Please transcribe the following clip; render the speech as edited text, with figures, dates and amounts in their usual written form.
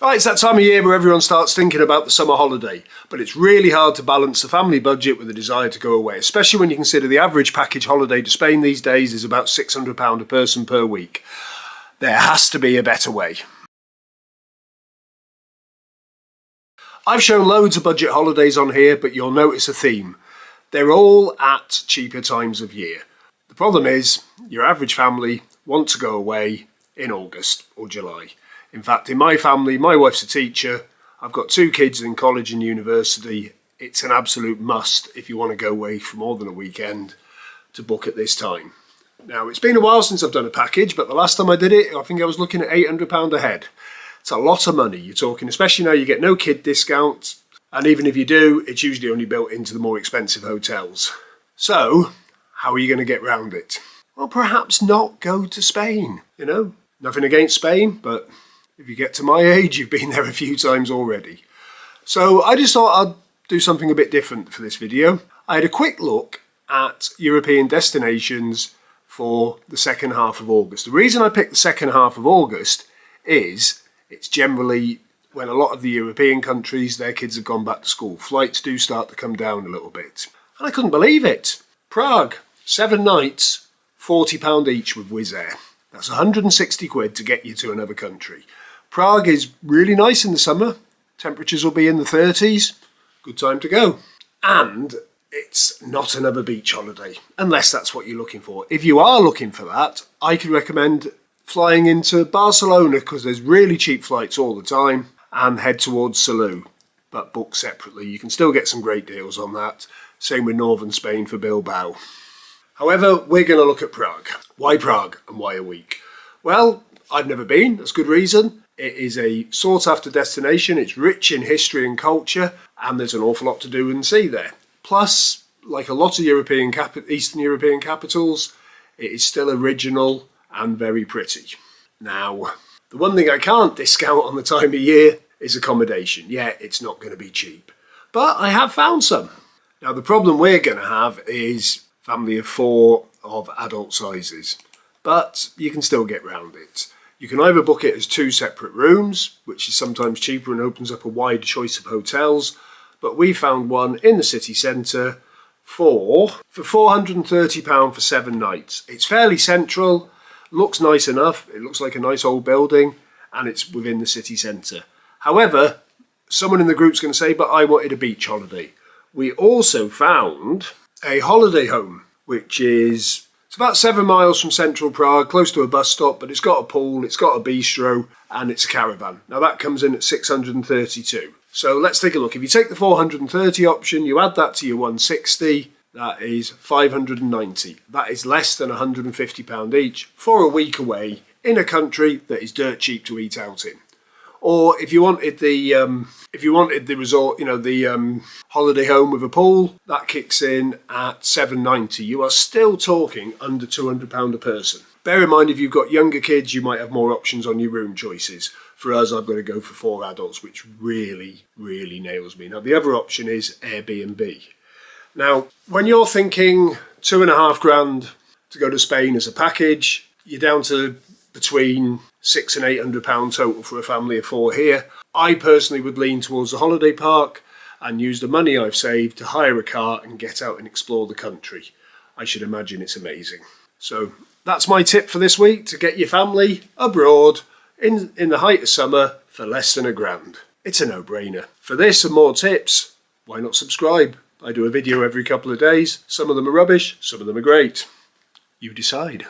Right, it's that time of year where everyone starts thinking about the summer holiday, but it's really hard to balance the family budget with the desire to go away, especially when you consider the average package holiday to Spain these days is about £600 a person per week. There has to be a better way. I've shown loads of budget holidays on here, but you'll notice a theme. They're all at cheaper times of year. The problem is, your average family want to go away in August or July. In fact, in my family, my wife's a teacher, I've got 2 kids in college and university. It's an absolute must if you want to go away for more than a weekend to book at this time. Now, it's been a while since I've done a package, but the last time I did it, I think I was looking at £800 a head. It's a lot of money you're talking, especially now you get no kid discounts, and even if you do, it's usually only built into the more expensive hotels. So, how are you going to get round it? Well, perhaps not go to Spain, you know? Nothing against Spain, but if you get to my age, you've been there a few times already. So I just thought I'd do something a bit different for this video. I had a quick look at European destinations for the second half of August. The reason I picked the second half of August is it's generally when a lot of the European countries, their kids have gone back to school. Flights do start to come down a little bit. And I couldn't believe it. Prague, 7 nights, £40 each with Wizz Air. That's 160 quid to get you to another country. Prague is really nice in the summer. Temperatures will be in the 30s. Good time to go. And it's not another beach holiday, unless that's what you're looking for. If you are looking for that, I could recommend flying into Barcelona because there's really cheap flights all the time, and head towards Salou, but book separately. You can still get some great deals on that. Same with northern Spain for Bilbao. However, we're going to look at Prague. Why Prague and why a week? Well, I've never been. That's good reason. It is a sought-after destination. It's rich in history and culture, and there's an awful lot to do and see there. Plus, like a lot of Eastern European capitals, it is still original and very pretty. Now, the one thing I can't discount on the time of year is accommodation. Yeah, it's not going to be cheap, but I have found some. Now, the problem we're going to have is family of 4 of adult sizes, but you can still get round it. You can either book it as 2 separate rooms, which is sometimes cheaper and opens up a wide choice of hotels, but we found one in the city centre for £430 for 7 nights. It's fairly central, looks nice enough, it looks like a nice old building, and it's within the city centre. However, someone in the group's going to say, but I wanted a beach holiday. We also found a holiday home, which is it's about 7 miles from central Prague, close to a bus stop, but it's got a pool, it's got a bistro, and it's a caravan. Now that comes in at 632. So let's take a look. If you take the 430 option, you add that to your 160, that is 590. That is less than £150 each for a week away in a country that is dirt cheap to eat out in. Or if you wanted the resort, you know, the holiday home with a pool, that kicks in at £790. You are still talking under £200 a person. Bear in mind, if you've got younger kids, you might have more options on your room choices. For us, I've got to go for 4 adults, which really, really nails me. Now, the other option is Airbnb. Now, when you're thinking £2,500 to go to Spain as a package, you're down to between £600 and £800 total for a family of 4 here. I personally would lean towards the holiday park and use the money I've saved to hire a car and get out and explore the country. I should imagine it's amazing. So that's my tip for this week, to get your family abroad in the height of summer for less than £1,000. It's a no-brainer. For this and more tips, why not subscribe? I do a video every couple of days. Some of them are rubbish, some of them are great. You decide.